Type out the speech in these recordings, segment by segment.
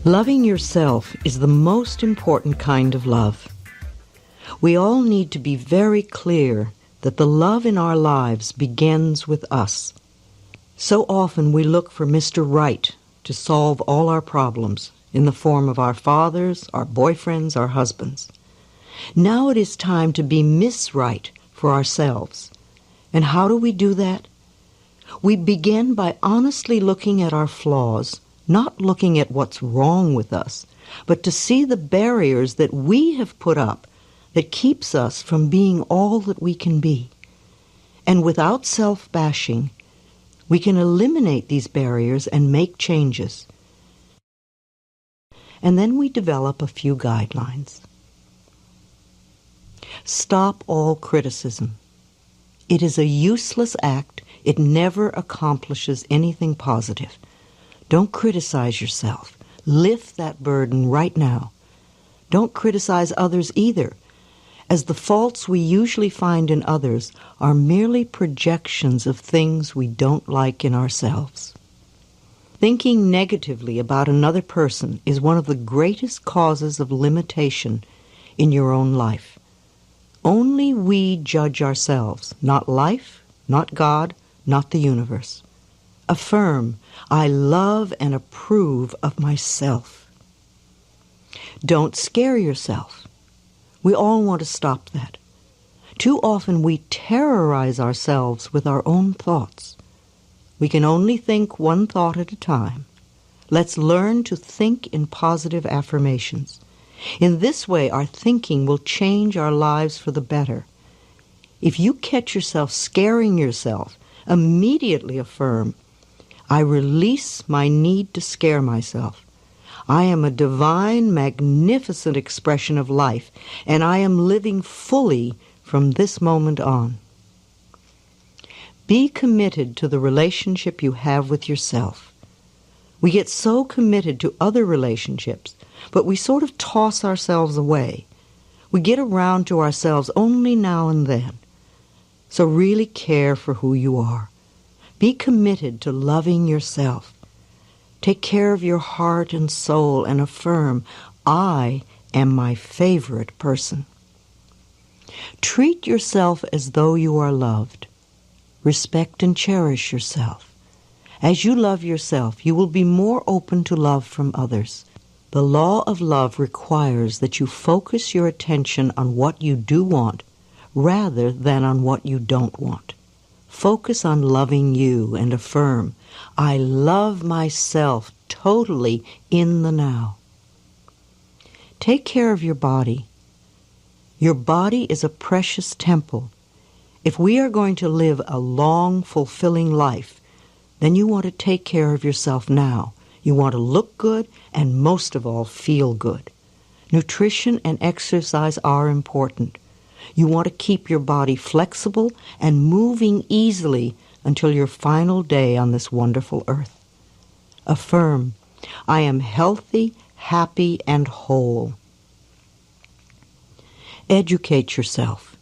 Loving yourself is the most important kind of love. We all need to be very clear that the love in our lives begins with us. So often we look for Mr. Right to solve all our problems in the form of our fathers, our boyfriends, our husbands. Now it is time to be Miss Right for ourselves. And how do we do that? We begin by honestly looking at our flaws, not looking at what's wrong with us, but to see the barriers that we have put up that keeps us from being all that we can be. And without self-bashing, we can eliminate these barriers and make changes. And then we develop a few guidelines. Stop all criticism. It is a useless act. It never accomplishes anything positive. Don't criticize yourself. Lift that burden right now. Don't criticize others either, as the faults we usually find in others are merely projections of things we don't like in ourselves. Thinking negatively about another person is one of the greatest causes of limitation in your own life. Only we judge ourselves, not life, not God, not the universe. Affirm, I love and approve of myself. Don't scare yourself. We all want to stop that. Too often we terrorize ourselves with our own thoughts. We can only think one thought at a time. Let's learn to think in positive affirmations. In this way, our thinking will change our lives for the better. If you catch yourself scaring yourself, immediately affirm, I release my need to scare myself. I am a divine, magnificent expression of life, and I am living fully from this moment on. Be committed to the relationship you have with yourself. We get so committed to other relationships, but we sort of toss ourselves away. We get around to ourselves only now and then. So really care for who you are. Be committed to loving yourself. Take care of your heart and soul and affirm, I am my favorite person. Treat yourself as though you are loved. Respect and cherish yourself. As you love yourself, you will be more open to love from others. The law of love requires that you focus your attention on what you do want rather than on what you don't want. Focus on loving you and affirm, I love myself totally in the now. Take care of your body. Your body is a precious temple. If we are going to live a long, fulfilling life, then you want to take care of yourself now. You want to look good and most of all feel good. Nutrition and exercise are important. You want to keep your body flexible and moving easily until your final day on this wonderful earth. Affirm, I am healthy, happy, and whole. Educate yourself.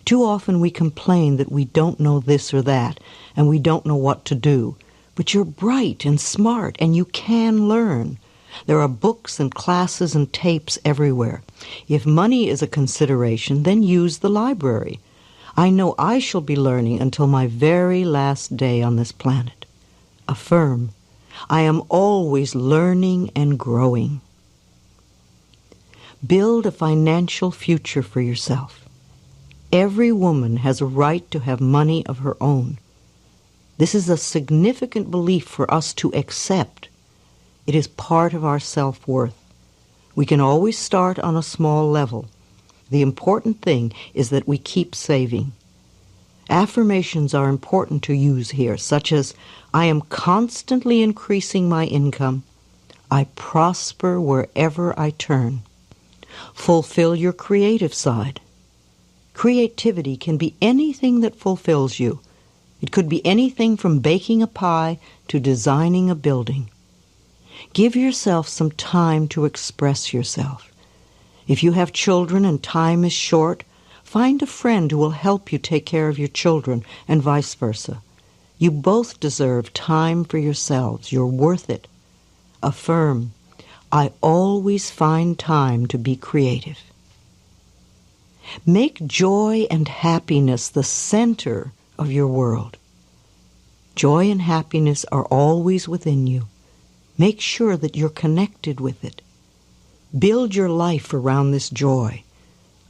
Too often we complain that we don't know this or that, and we don't know what to do. But you're bright and smart, and you can learn. There are books and classes and tapes everywhere. If money is a consideration, then use the library. I know I shall be learning until my very last day on this planet. Affirm, I am always learning and growing. Build a financial future for yourself. Every woman has a right to have money of her own. This is a significant belief for us to accept. It is part of our self-worth. We can always start on a small level. The important thing is that we keep saving. Affirmations are important to use here, such as, I am constantly increasing my income. I prosper wherever I turn. Fulfill your creative side. Creativity can be anything that fulfills you. It could be anything from baking a pie to designing a building. Give yourself some time to express yourself. If you have children and time is short, find a friend who will help you take care of your children and vice versa. You both deserve time for yourselves. You're worth it. Affirm, I always find time to be creative. Make joy and happiness the center of your world. Joy and happiness are always within you. Make sure that you're connected with it. Build your life around this joy.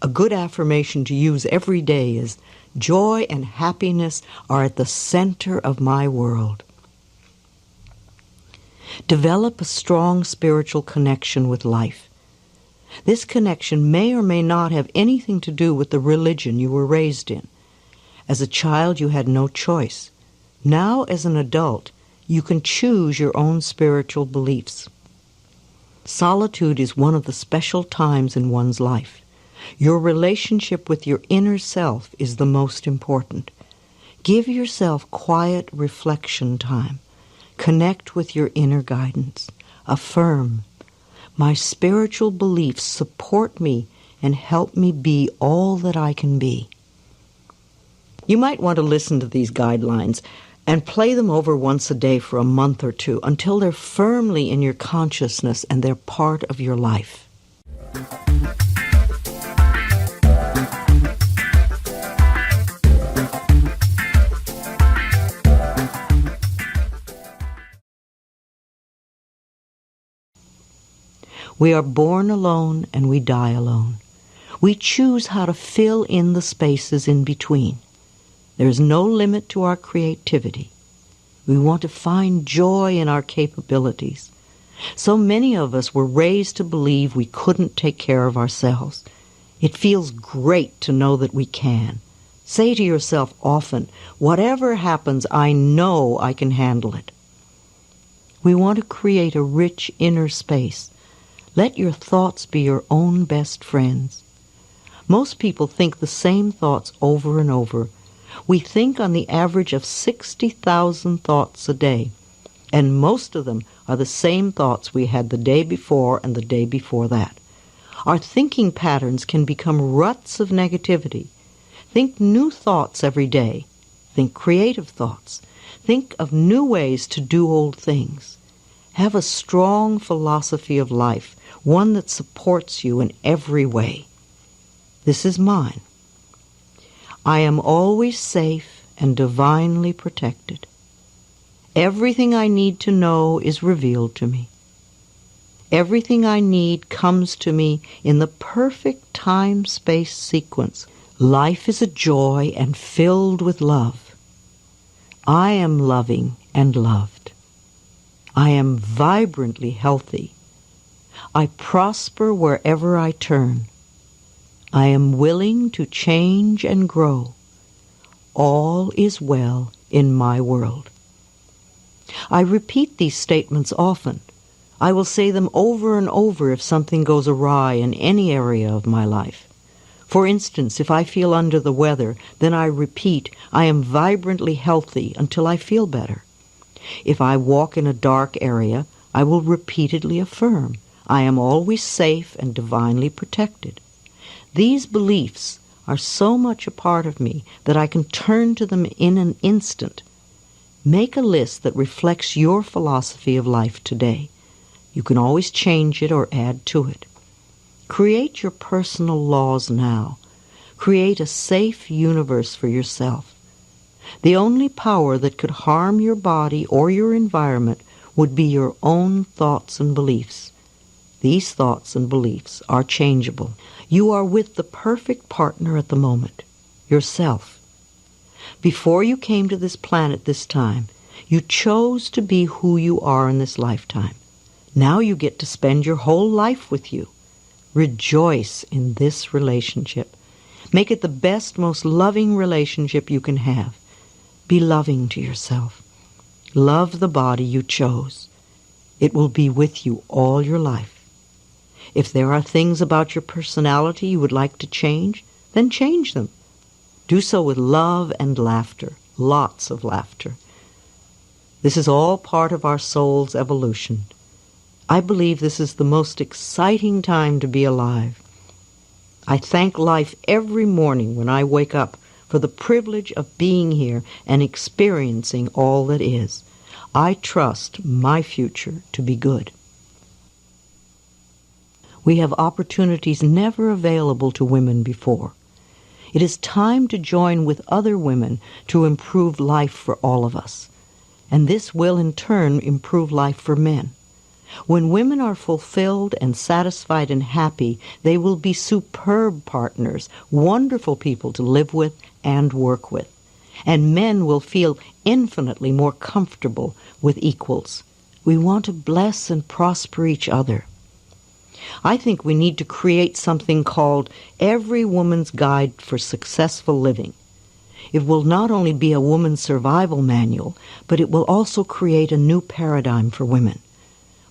A good affirmation to use every day is, joy and happiness are at the center of my world. Develop a strong spiritual connection with life. This connection may or may not have anything to do with the religion you were raised in. As a child, you had no choice. Now, as an adult, you can choose your own spiritual beliefs. Solitude is one of the special times in one's life. Your relationship with your inner self is the most important. Give yourself quiet reflection time. Connect with your inner guidance. Affirm, my spiritual beliefs support me and help me be all that I can be. You might want to listen to these guidelines and play them over once a day for a month or two until they're firmly in your consciousness and they're part of your life. We are born alone and we die alone. We choose how to fill in the spaces in between. There is no limit to our creativity. We want to find joy in our capabilities. So many of us were raised to believe we couldn't take care of ourselves. It feels great to know that we can. Say to yourself often, whatever happens, I know I can handle it. We want to create a rich inner space. Let your thoughts be your own best friends. Most people think the same thoughts over and over. We think on the average of 60,000 thoughts a day, and most of them are the same thoughts we had the day before and the day before that. Our thinking patterns can become ruts of negativity. Think new thoughts every day. Think creative thoughts. Think of new ways to do old things. Have a strong philosophy of life, one that supports you in every way. This is mine. I am always safe and divinely protected. Everything I need to know is revealed to me. Everything I need comes to me in the perfect time-space sequence. Life is a joy and filled with love. I am loving and loved. I am vibrantly healthy. I prosper wherever I turn. I am willing to change and grow. All is well in my world. I repeat these statements often. I will say them over and over if something goes awry in any area of my life. For instance, if I feel under the weather, then I repeat, I am vibrantly healthy until I feel better. If I walk in a dark area, I will repeatedly affirm, I am always safe and divinely protected. These beliefs are so much a part of me that I can turn to them in an instant. Make a list that reflects your philosophy of life today. You can always change it or add to it. Create your personal laws now. Create a safe universe for yourself. The only power that could harm your body or your environment would be your own thoughts and beliefs. These thoughts and beliefs are changeable. You are with the perfect partner at the moment, yourself. Before you came to this planet this time, you chose to be who you are in this lifetime. Now you get to spend your whole life with you. Rejoice in this relationship. Make it the best, most loving relationship you can have. Be loving to yourself. Love the body you chose. It will be with you all your life. If there are things about your personality you would like to change, then change them. Do so with love and laughter, lots of laughter. This is all part of our soul's evolution. I believe this is the most exciting time to be alive. I thank life every morning when I wake up for the privilege of being here and experiencing all that is. I trust my future to be good. We have opportunities never available to women before. It is time to join with other women to improve life for all of us. And this will in turn improve life for men. When women are fulfilled and satisfied and happy, they will be superb partners, wonderful people to live with and work with. And men will feel infinitely more comfortable with equals. We want to bless and prosper each other. I think we need to create something called Every Woman's Guide for Successful Living. It will not only be a woman's survival manual, but it will also create a new paradigm for women.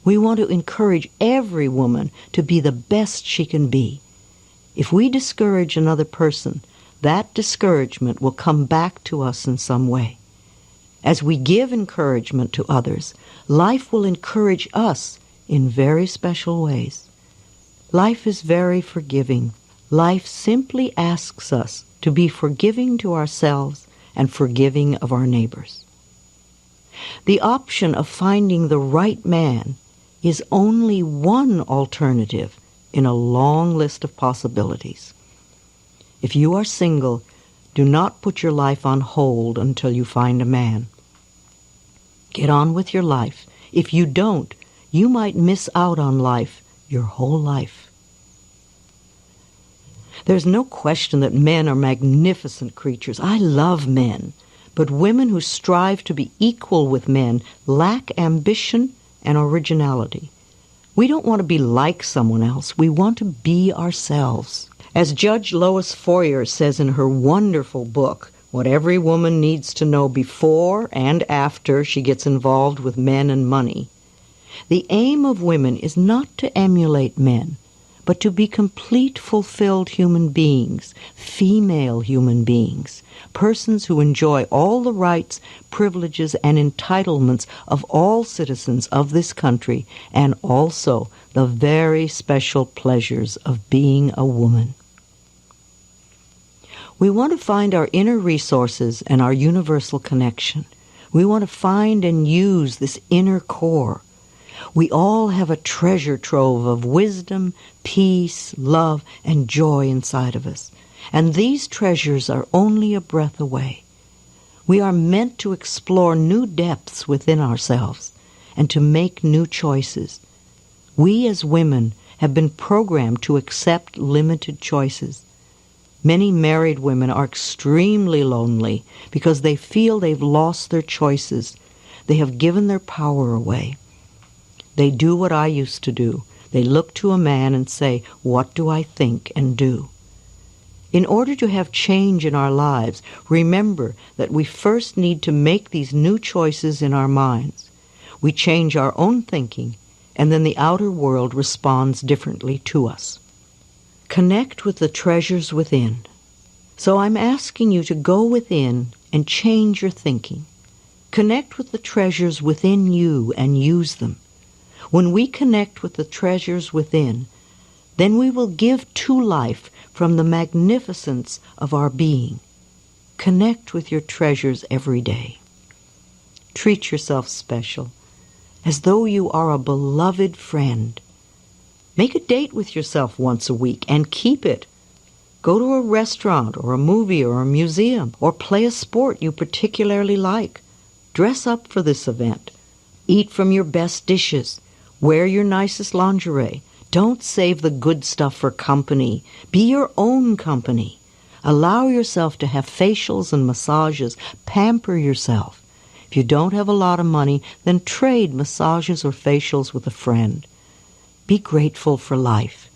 We want to encourage every woman to be the best she can be. If we discourage another person, that discouragement will come back to us in some way. As we give encouragement to others, life will encourage us in very special ways. Life is very forgiving. Life simply asks us to be forgiving to ourselves and forgiving of our neighbors. The option of finding the right man is only one alternative in a long list of possibilities. If you are single, do not put your life on hold until you find a man. Get on with your life. If you don't, you might miss out on life your whole life. There's no question that men are magnificent creatures. I love men. But women who strive to be equal with men lack ambition and originality. We don't want to be like someone else. We want to be ourselves. As Judge Lois Foyer says in her wonderful book, What Every Woman Needs to Know Before and After She Gets Involved with Men and Money, the aim of women is not to emulate men, but to be complete, fulfilled human beings, female human beings, persons who enjoy all the rights, privileges, and entitlements of all citizens of this country, and also the very special pleasures of being a woman. We want to find our inner resources and our universal connection. We want to find and use this inner core. We all have a treasure trove of wisdom, peace, love, and joy inside of us. And these treasures are only a breath away. We are meant to explore new depths within ourselves and to make new choices. We as women have been programmed to accept limited choices. Many married women are extremely lonely because they feel they've lost their choices. They have given their power away. They do what I used to do. They look to a man and say, "What do I think and do?" In order to have change in our lives, remember that we first need to make these new choices in our minds. We change our own thinking, and then the outer world responds differently to us. Connect with the treasures within. So I'm asking you to go within and change your thinking. Connect with the treasures within you and use them. When we connect with the treasures within, then we will give to life from the magnificence of our being. Connect with your treasures every day. Treat yourself special, as though you are a beloved friend. Make a date with yourself once a week and keep it. Go to a restaurant or a movie or a museum, or play a sport you particularly like. Dress up for this event. Eat from your best dishes. Wear your nicest lingerie. Don't save the good stuff for company. Be your own company. Allow yourself to have facials and massages. Pamper yourself. If you don't have a lot of money, then trade massages or facials with a friend. Be grateful for life.